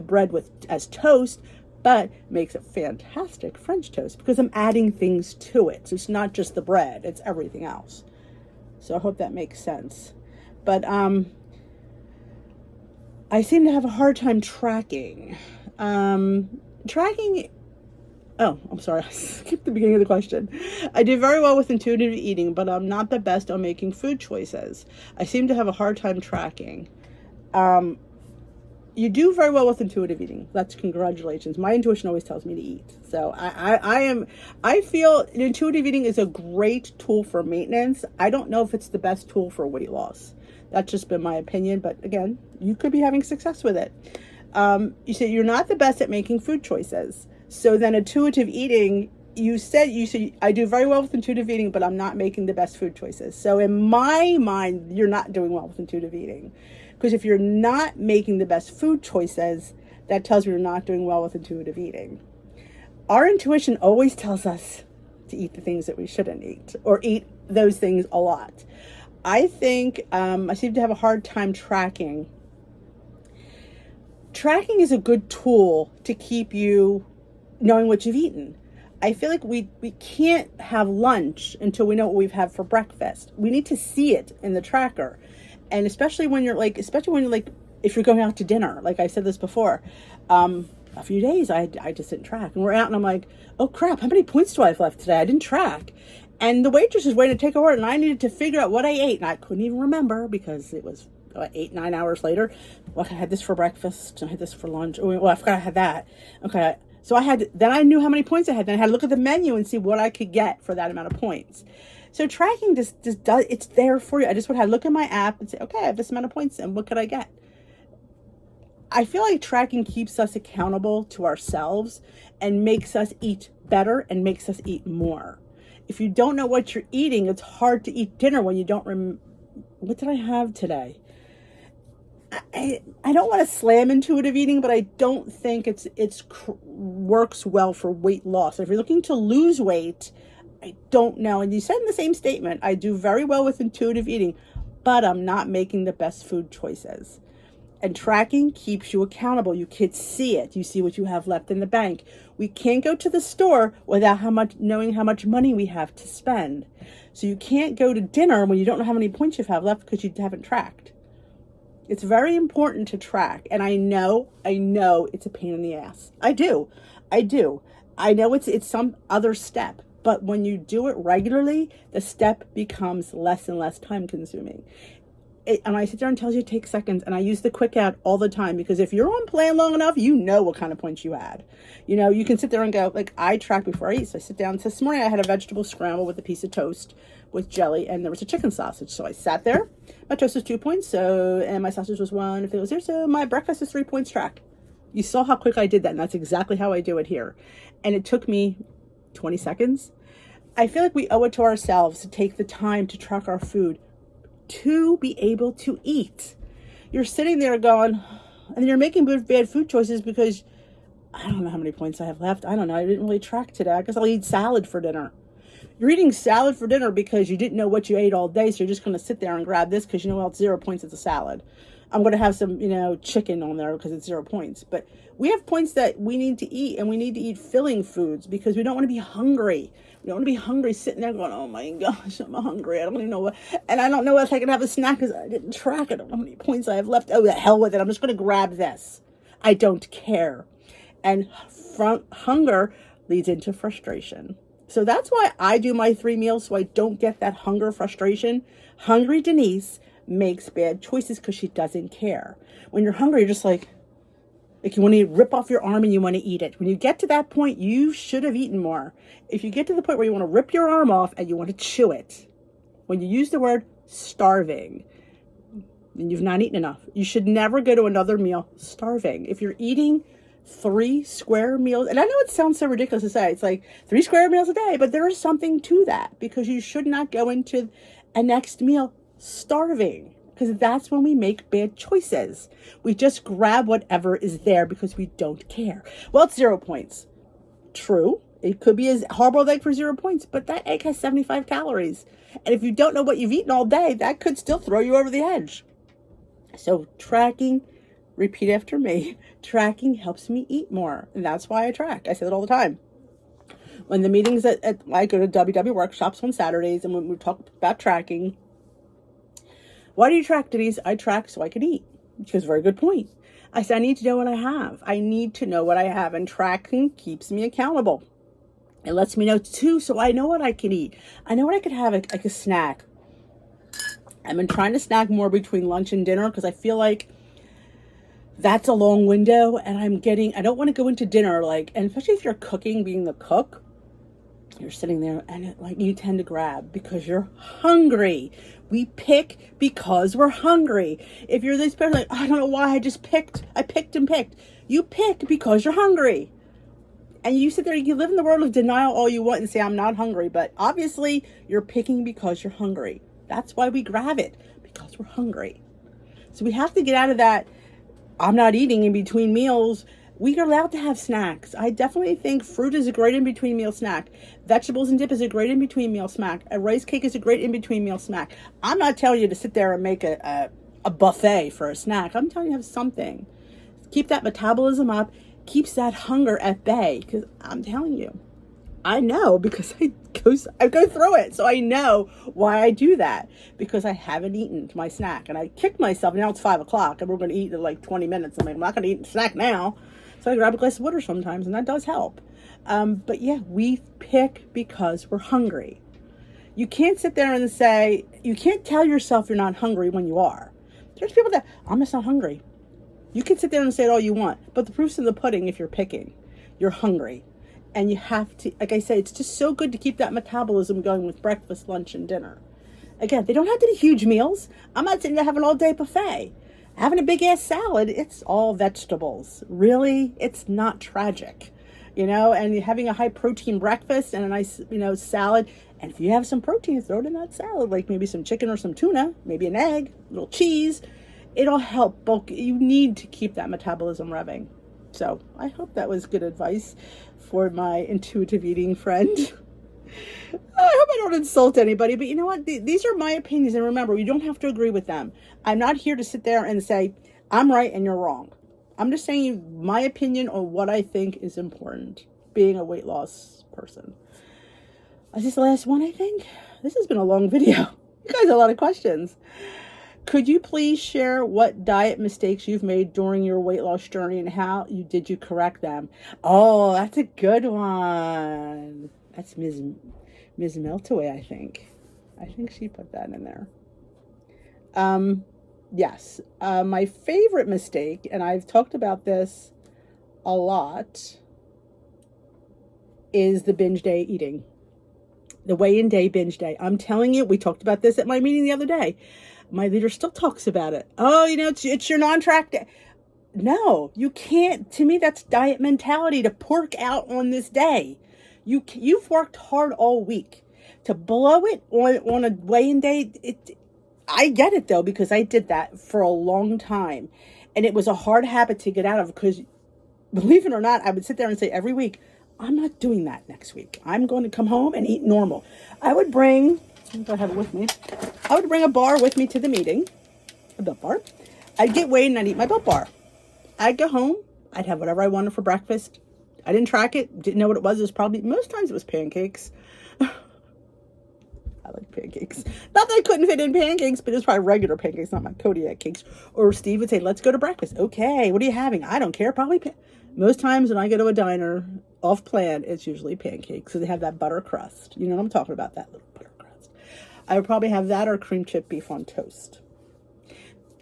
bread as toast, but makes a fantastic French toast because I'm adding things to it. So it's not just the bread, it's everything else. So I hope that makes sense. But I seem to have a hard time tracking. Oh, I'm sorry, I skipped the beginning of the question. I do very well with intuitive eating, but I'm not the best on making food choices. I seem to have a hard time tracking. You do very well with intuitive eating. That's congratulations. My intuition always tells me to eat. So I feel intuitive eating is a great tool for maintenance. I don't know if it's the best tool for weight loss. That's just been my opinion. But again, you could be having success with it. You said you're not the best at making food choices. So then intuitive eating, you said I do very well with intuitive eating, but I'm not making the best food choices. So in my mind, you're not doing well with intuitive eating. Because if you're not making the best food choices, that tells me you're not doing well with intuitive eating. Our intuition always tells us to eat the things that we shouldn't eat, or eat those things a lot. I think I seem to have a hard time tracking. Tracking is a good tool to keep you knowing what you've eaten. I feel like we can't have lunch until we know what we've had for breakfast. We need to see it in the tracker. And especially when you're if you're going out to dinner, like I said this before, a few days I just didn't track. And we're out and I'm like, oh crap, how many points do I have left today? I didn't track. And the waitress was waiting to take our order and I needed to figure out what I ate. And I couldn't even remember because it was 8-9 hours later. Well, I had this for breakfast. I had this for lunch. Oh, well, I forgot I had that. Okay. So then I knew how many points I had. Then I had to look at the menu and see what I could get for that amount of points. So tracking just does, it's there for you. I just would have to look at my app and say, okay, I have this amount of points and what could I get? I feel like tracking keeps us accountable to ourselves and makes us eat better and makes us eat more. If you don't know what you're eating, it's hard to eat dinner when you don't what did I have today? I don't want to slam intuitive eating, but I don't think it's works well for weight loss. If you're looking to lose weight, I don't know. And you said in the same statement, I do very well with intuitive eating, but I'm not making the best food choices. And tracking keeps you accountable. You can see it. You see what you have left in the bank. We can't go to the store without knowing how much money we have to spend. So you can't go to dinner when you don't know how many points you have left because you haven't tracked. It's very important to track. And I know it's a pain in the ass. I do. I know it's some other step, but when you do it regularly, the step becomes less and less time consuming. And I sit there and tells you to take seconds, and I use the quick out all the time, because if you're on plan long enough, you know what kind of points you had. You know, you can sit there and go, like, I track before I eat. So I sit down. So this morning I had a vegetable scramble with a piece of toast with jelly, and there was a chicken sausage. So I sat there. My toast was 2 points, and my sausage was 1 if it was there. So my breakfast is 3 points track. You saw how quick I did that, and that's exactly how I do it here. And it took me 20 seconds. I feel like we owe it to ourselves to take the time to track our food, to be able to eat. You're sitting there going, and you're making bad food choices because I don't know how many points I have left. I don't know. I didn't really track today. I guess I'll eat salad for dinner. You're eating salad for dinner because you didn't know what you ate all day. So you're just going to sit there and grab this because you know, well, it's 0 points. It's a salad. I'm going to have some, chicken on there because it's 0 points. But we have points that we need to eat, and we need to eat filling foods because we don't want to be hungry. We don't want to be hungry sitting there going, oh my gosh, I'm hungry. I don't even know what, and I don't know if I can have a snack because I didn't track it. I don't know how many points I have left. Oh, the hell with it. I'm just going to grab this. I don't care. And hunger leads into frustration. So that's why I do my 3 meals, so I don't get that hunger frustration. Hungry Denise makes bad choices because she doesn't care. When you're hungry, you're just like you want to rip off your arm and you want to eat it. When you get to that point, you should have eaten more. If you get to the point where you want to rip your arm off and you want to chew it, when you use the word starving, then you've not eaten enough. You should never go to another meal starving. If you're eating 3 square meals, and I know it sounds so ridiculous to say, it's like 3 square meals a day, but there is something to that, because you should not go into a next meal starving, because that's when we make bad choices. We just grab whatever is there because we don't care. Well, it's 0 points. True. It could be a hard-boiled egg for 0 points, but that egg has 75 calories. And if you don't know what you've eaten all day, that could still throw you over the edge. So tracking, repeat after me, tracking helps me eat more. And that's why I track. I say that all the time. When the meetings I go to WW workshops on Saturdays, and when we talk about tracking, why do you track, Denise? I track so I can eat. She goes, very good point. I said, I need to know what I have. I need to know what I have. And tracking keeps me accountable. It lets me know too, so I know what I can eat. I know what I could have, like a snack. I've been trying to snack more between lunch and dinner because I feel like that's a long window, and I don't want to go into dinner, and especially if you're cooking, being the cook, you're sitting there and you tend to grab because you're hungry. We pick because we're hungry. If you're this person, I don't know why I picked and picked. You pick because you're hungry. And you sit there, you live in the world of denial all you want and say, I'm not hungry. But obviously you're picking because you're hungry. That's why we grab it, because we're hungry. So we have to get out of that, I'm not eating in between meals. We are allowed to have snacks. I definitely think fruit is a great in-between meal snack. Vegetables and dip is a great in-between meal snack. A rice cake is a great in-between meal snack. I'm not telling you to sit there and make a buffet for a snack. I'm telling you to have something. Keep that metabolism up. Keeps that hunger at bay. Because I'm telling you, I know, because I go through it. So I know why I do that. Because I haven't eaten my snack. And I kicked myself. Now it's 5 o'clock and we're going to eat in 20 minutes. I'm not going to eat a snack now. So I grab a glass of water sometimes, and that does help. But yeah, we pick because we're hungry. You can't sit there and say, you can't tell yourself you're not hungry when you are. There's people that, I'm just not hungry. You can sit there and say it all you want, but the proof's in the pudding if you're picking. You're hungry. And you have to, like I say, it's just so good to keep that metabolism going with breakfast, lunch, and dinner. Again, they don't have to be huge meals. I'm not sitting there having an all-day buffet. Having a big-ass salad, it's all vegetables. Really, it's not tragic, and you're having a high-protein breakfast and a nice, salad. And if you have some protein, throw it in that salad, like maybe some chicken or some tuna, maybe an egg, a little cheese. it'll help bulk. You need to keep that metabolism revving. So I hope that was good advice for my intuitive eating friend. I hope I don't insult anybody, but you know what? These are my opinions. And remember, you don't have to agree with them. I'm not here to sit there and say, I'm right and you're wrong. I'm just saying my opinion on what I think is important, being a weight loss person. Is this the last one, I think? This has been a long video. You guys have a lot of questions. Could you please share what diet mistakes you've made during your weight loss journey and how did you correct them? Oh, that's a good one. That's Ms. Meltaway, I think. I think she put that in there. Yes. My favorite mistake, and I've talked about this a lot, is the binge day eating. The weigh-in day, binge day. I'm telling you, we talked about this at my meeting the other day. My leader still talks about it. Oh, it's your non-track day. No, you can't. To me, that's diet mentality, to pork out on this day. You've worked hard all week. To blow it on a weigh-in day, I get it, though, because I did that for a long time. And it was a hard habit to get out of because, believe it or not, I would sit there and say every week, I'm not doing that next week. I'm going to come home and eat normal. I would bring, I have it with me. I would bring a bar with me to the meeting, a Built Bar. I'd get weighed and I'd eat my Built Bar. I'd go home. I'd have whatever I wanted for breakfast. I didn't track it. Didn't know what it was. It was probably, most times it was pancakes. I like pancakes. Not that I couldn't fit in pancakes, but it was probably regular pancakes, not my Kodiak cakes. Or Steve would say, let's go to breakfast. Okay, what are you having? I don't care. Probably most times when I go to a diner off plan, it's usually pancakes. So they have that butter crust. You know what I'm talking about, that little butter crust. I would probably have that or cream chip beef on toast.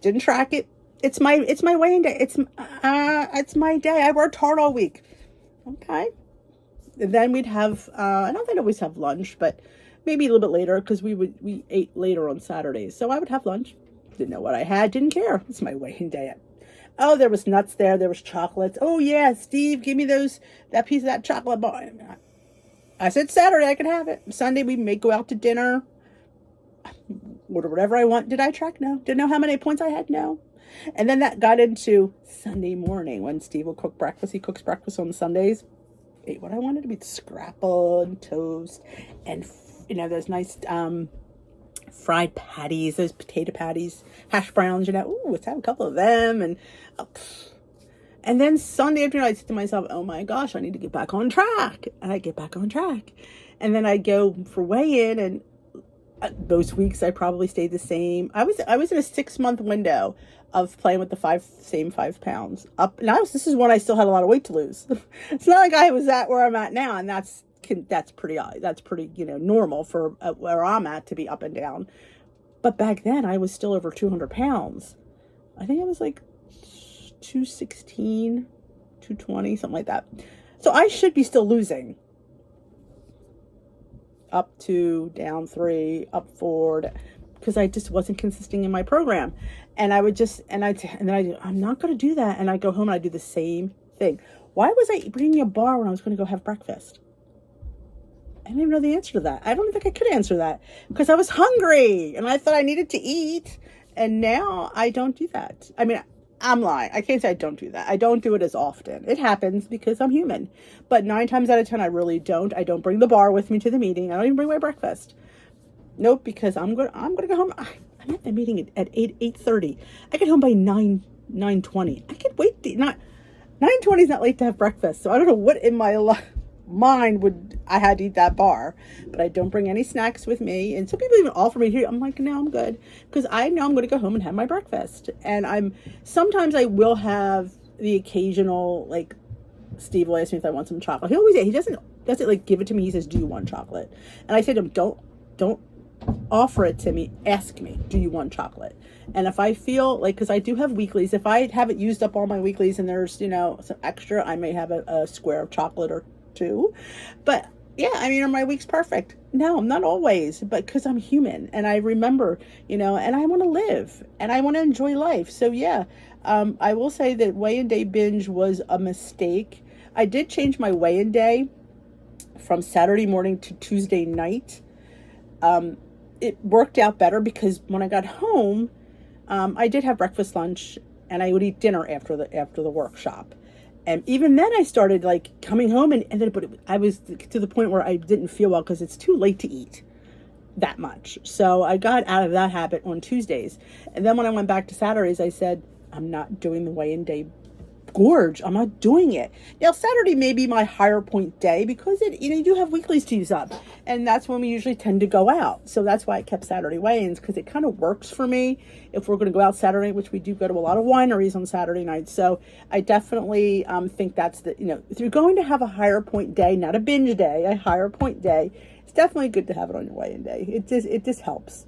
Didn't track it. It's my weighing day. It's my day. I worked hard all week. Okay. And then we'd have, I don't think I always have lunch, but maybe a little bit later because we ate later on Saturdays. So I would have lunch. Didn't know what I had. Didn't care. It's my weighing day. Oh, there was nuts there. There was chocolates. Oh, yeah, Steve, give me that piece of that chocolate bar. I said Saturday I could have it. Sunday we may go out to dinner. Order whatever I want. Did I track? No. Didn't know how many points I had? No. And then that got into Sunday morning when Steve will cook breakfast. He cooks breakfast on Sundays. Ate what I wanted to be scrapple and toast and, those nice fried patties, those potato patties, hash browns, ooh, let's have a couple of them. And then Sunday afternoon, I said to myself, oh my gosh, I need to get back on track. And I get back on track. And then I go for weigh-in, and those weeks I probably stayed the same. I was in a 6-month window of playing with the same 5 pounds up. Now this is when I still had a lot of weight to lose. It's not like I was at where I'm at now, and that's pretty normal for where I'm at to be up and down. But back then I was still over 200 pounds. I think I was like 216, 220, something like that. So I should be still losing. Up 2, down 3, up 4, because I just wasn't consistent in my program. And I would I'm not going to do that. And I go home and I do the same thing. Why was I bringing a bar when I was going to go have breakfast? I don't even know the answer to that. I don't think I could answer that because I was hungry and I thought I needed to eat. And now I don't do that. I mean, I'm lying. I can't say I don't do that. I don't do it as often. It happens because I'm human. But 9 times out of 10, I really don't. I don't bring the bar with me to the meeting. I don't even bring my breakfast. Nope, because I'm going to go home. I'm at the meeting at 8:30. I get home by 9:20. I could wait. 9:20 is not late to have breakfast. So I don't know what in my mind would I had to eat that bar, but I don't bring any snacks with me. And some people even offer me here. I'm like, no, I'm good, because I know I'm going to go home and have my breakfast. And sometimes I will have the occasional, like, Steve will ask me if I want some chocolate. He doesn't like give it to me. He says, do you want chocolate? And I say to him, don't offer it to me. Ask me, do you want chocolate? And if I feel like, because I do have weeklies, if I haven't used up all my weeklies and there's some extra, I may have a square of chocolate or 2. But yeah, I mean, are my weeks perfect? No, not always, but because I'm human and I remember, and I want to live and I want to enjoy life. So yeah, I will say that weigh-in day binge was a mistake. I did change my weigh-in day from Saturday morning to Tuesday night. It worked out better because when I got home, I did have breakfast, lunch, and I would eat dinner after the workshop. And even then I started like coming home and then, but I was to the point where I didn't feel well because it's too late to eat that much. So I got out of that habit on Tuesdays. And then when I went back to Saturdays, I said, I'm not doing the weigh-in day gorge. I'm not doing it. Now, Saturday may be my higher point day because you do have weeklies to use up. And that's when we usually tend to go out. So that's why I kept Saturday weigh-ins, because it kind of works for me if we're going to go out Saturday, which we do go to a lot of wineries on Saturday nights. So I definitely think that's if you're going to have a higher point day, not a binge day, a higher point day, it's definitely good to have it on your weigh-in day. It just helps.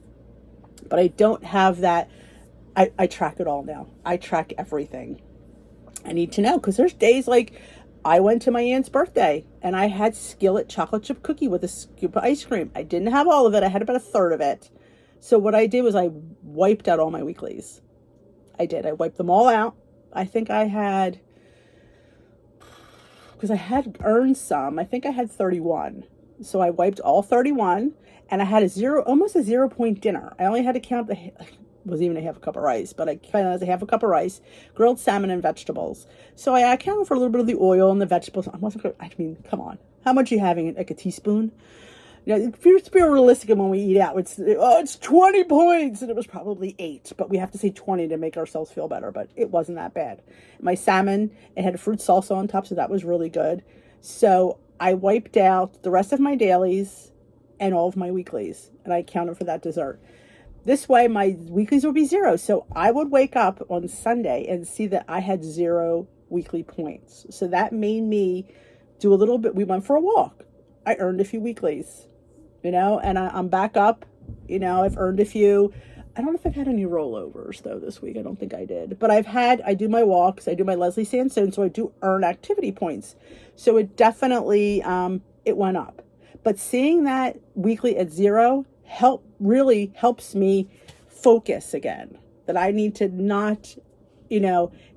But I don't have that. I track it all now. I track everything. I need to know, because there's days like I went to my aunt's birthday and I had skillet chocolate chip cookie with a scoop of ice cream. I didn't have all of it. I had about a third of it. So what I did was I wiped out all my weeklies. I did. I wiped them all out. I think I had, because I had earned some, I think I had 31. So I wiped all 31 and I had almost a 0 point dinner. I only had to count wasn't even a half a cup of rice, but I kind of had a half a cup of rice, grilled salmon and vegetables. So I accounted for a little bit of the oil and the vegetables. I mean, come on. How much are you having? Like a teaspoon? If you're being realistic when we eat out, it's 20 points, and it was probably 8, but we have to say 20 to make ourselves feel better, but it wasn't that bad. My salmon, it had a fruit salsa on top, so that was really good. So I wiped out the rest of my dailies and all of my weeklies, and I accounted for that dessert. This way, my weeklies would be 0. So I would wake up on Sunday and see that I had 0 weekly points. So that made me do a little bit. We went for a walk. I earned a few weeklies, and I'm back up. I've earned a few. I don't know if I've had any rollovers, though, this week. I don't think I did. But I do my walks. I do my Leslie Sansone, so I do earn activity points. So it definitely, it went up. But seeing that weekly at 0 really helps me focus again, that I need to not,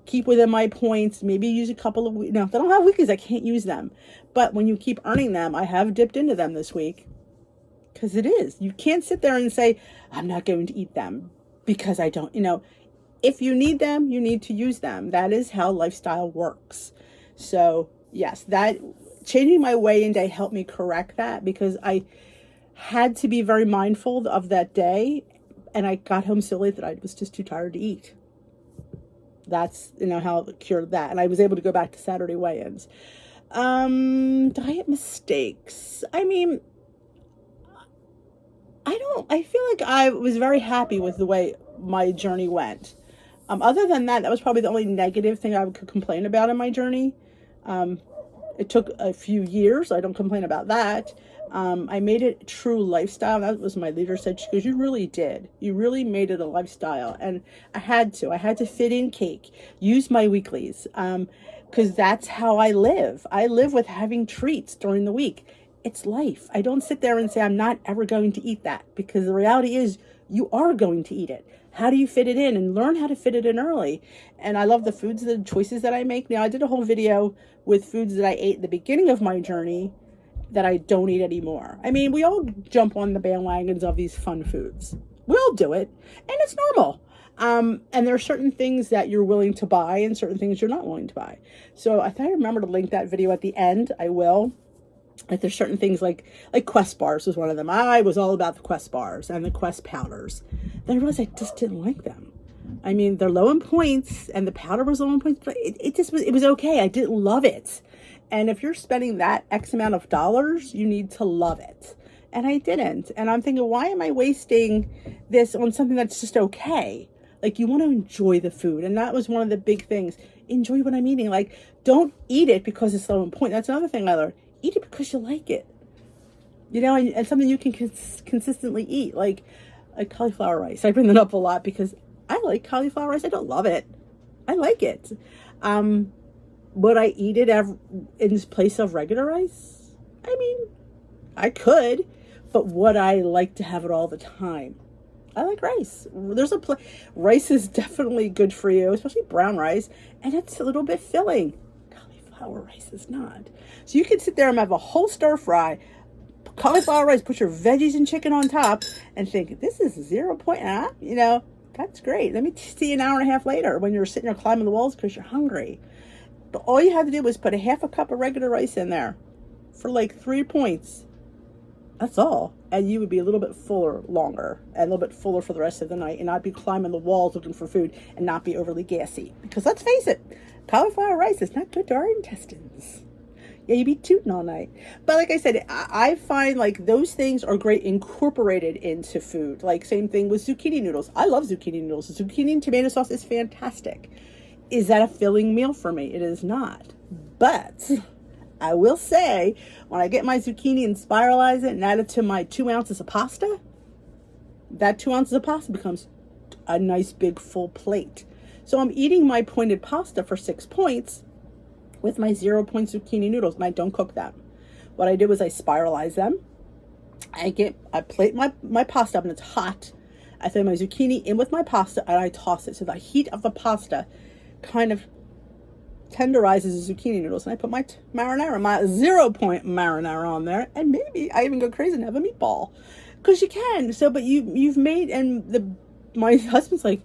keep within my points, maybe use a couple of, if I don't have weeklies, I can't use them. But when you keep earning them, I have dipped into them this week, because you can't sit there and say, I'm not going to eat them because I don't, if you need them, you need to use them. That is how lifestyle works. So yes, that changing my weigh-in day helped me correct that, because I had to be very mindful of that day, and I got home so late that I was just too tired to eat. That's how I cured that, and I was able to go back to Saturday weigh-ins. Diet mistakes. I mean, I feel like I was very happy with the way my journey went. Other than that was probably the only negative thing I could complain about in my journey. It took a few years. I don't complain about that. I made it a true lifestyle. That was my leader said. She goes, you really did. You really made it a lifestyle. And I had to fit in cake, use my weeklies, because that's how I live. I live with having treats during the week. It's life. I don't sit there and say, I'm not ever going to eat that, because the reality is you are going to eat it. How do you fit it in? And learn how to fit it in early. And I love the choices that I make. Now, I did a whole video with foods that I ate at the beginning of my journey that I don't eat anymore. I mean, we all jump on the bandwagons of these fun foods. We all do it, and it's normal. And there are certain things that you're willing to buy and certain things you're not willing to buy. So I thought I remember to link that video at the end. I will. Like there's certain things like Quest bars was one of them. I was all about the Quest bars and the Quest powders. Then I realized I just didn't like them. I mean, they're low in points, and the powder was low in points, but it was okay. I didn't love it. And if you're spending that X amount of dollars, you need to love it. And I didn't. And I'm thinking, why am I wasting this on something that's just okay? Like, you want to enjoy the food. And that was one of the big things. Enjoy what I'm eating. Like, don't eat it because it's low in point. That's another thing I learned. Eat it because you like it. And something you can consistently eat. Like cauliflower rice. I bring that up a lot because I like cauliflower rice. I don't love it. I like it. Would I eat it in place of regular rice? I mean, I could, but would I like to have it all the time? I like rice. Rice is definitely good for you, especially brown rice, and it's a little bit filling. Cauliflower rice is not. So you can sit there and have a whole stir fry, cauliflower rice, put your veggies and chicken on top, and think, this is 0 point, That's great. Let me see you an hour and a half later when you're sitting there climbing the walls because you're hungry. But all you had to do was put a half a cup of regular rice in there for like 3 points. That's all. And you would be a little bit fuller longer and a little bit fuller for the rest of the night and not be climbing the walls looking for food and not be overly gassy. Because let's face it, cauliflower rice is not good to our intestines. Yeah, you'd be tooting all night. But like I said, I find like those things are great incorporated into food. Like same thing with zucchini noodles. I love zucchini noodles. Zucchini and tomato sauce is fantastic. Is that a filling meal for me? It is not. But I will say, when I get my zucchini and spiralize it and add it to my 2 ounces of pasta, that 2 ounces of pasta becomes a nice big full plate. So I'm eating my pointed pasta for 6 points with my 0 point zucchini noodles, and I don't cook them. What I do is I spiralize them. I plate my pasta up and it's hot. I throw my zucchini in with my pasta and I toss it. So the heat of the pasta kind of tenderizes the zucchini noodles, and I put my marinara, my 0 point marinara on there, and maybe I even go crazy and have a meatball, because you can. So, but you've made, and my husband's like,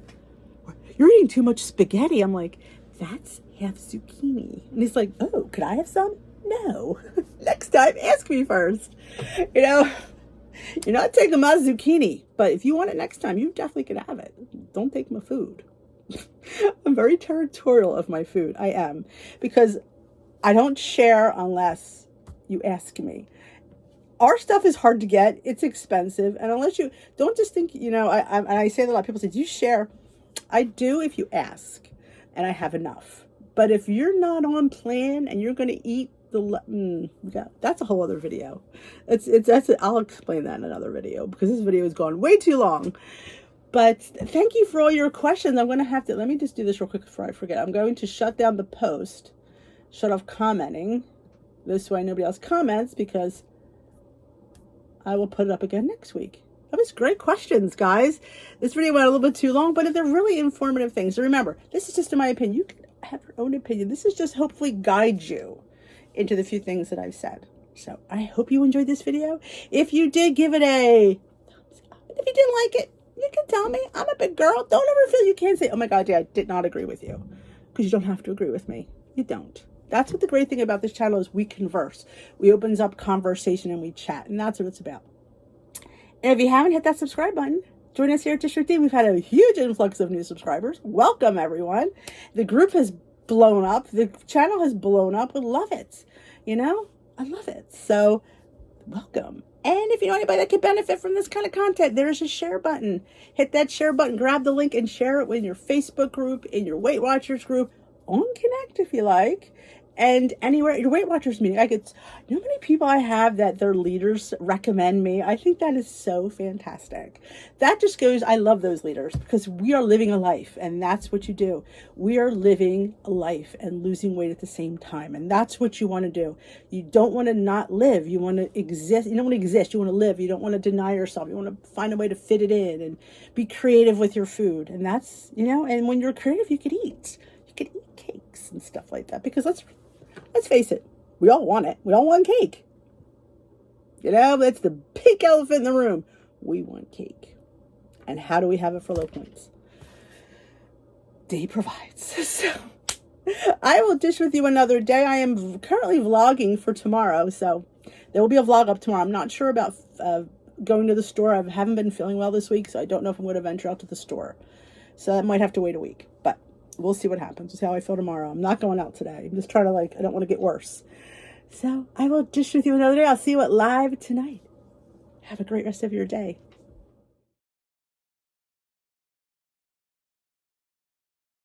"You're eating too much spaghetti." I'm like, "That's half zucchini," and he's like, "Oh, could I have some?" No. Next time, ask me first. You're not taking my zucchini, but if you want it next time, you definitely could have it. Don't take my food. I'm very territorial of my food. I am, because I don't share unless you ask me. Our stuff is hard to get. It's expensive. And unless you don't just think, I say that a lot of people say, "Do you share?" I do if you ask and I have enough. But if you're not on plan and you're going to eat that's a whole other video. I'll explain that in another video because this video has gone way too long. But thank you for all your questions. I'm going to have to, let me just do this real quick before I forget. I'm going to shut down the post, shut off commenting. This way nobody else comments, because I will put it up again next week. That was great questions, guys. This video went a little bit too long, but they're really informative things. So remember, this is just in my opinion. You can have your own opinion. This is just hopefully guide you into the few things that I've said. So I hope you enjoyed this video. If you did, give it a thumbs up. If you didn't like it, you can tell me. I'm a big girl. Don't ever feel you can't say, "Oh my God, yeah, I did not agree with you." Because you don't have to agree with me. You don't. That's what the great thing about this channel is. We converse. We opens up conversation and we chat. And that's what it's about. And if you haven't hit that subscribe button, join us here at District D. We've had a huge influx of new subscribers. Welcome, everyone. The group has blown up. The channel has blown up. We love it. I love it. So welcome. And if you know anybody that could benefit from this kind of content, there's a share button. Hit that share button, grab the link, and share it with your Facebook group, in your Weight Watchers group, on Connect if you like, and anywhere, your Weight Watchers meeting. You know how many people I have that their leaders recommend me? I think that is so fantastic. That just goes, I love those leaders, because we are living a life, and that's what you do. We are living a life and losing weight at the same time, and that's what you want to do. You don't want to not live. You want to exist. You don't want to exist. You want to live. You don't want to deny yourself. You want to find a way to fit it in and be creative with your food. And that's, and when you're creative, you could eat. You could eat cakes and stuff like that, because let's face it, we all want it. We all want cake. That's the big elephant in the room. We want cake. And how do we have it for low points? D provides. So I will dish with you another day. I am currently vlogging for tomorrow, so there will be a vlog up tomorrow. I'm not sure about going to the store. I haven't been feeling well this week, so I don't know if I'm going to venture out to the store. So that might have to wait a week, but we'll see what happens. We'll see how I feel tomorrow. I'm not going out today. I'm just trying to I don't want to get worse. So I will dish with you another day. I'll see you at live tonight. Have a great rest of your day.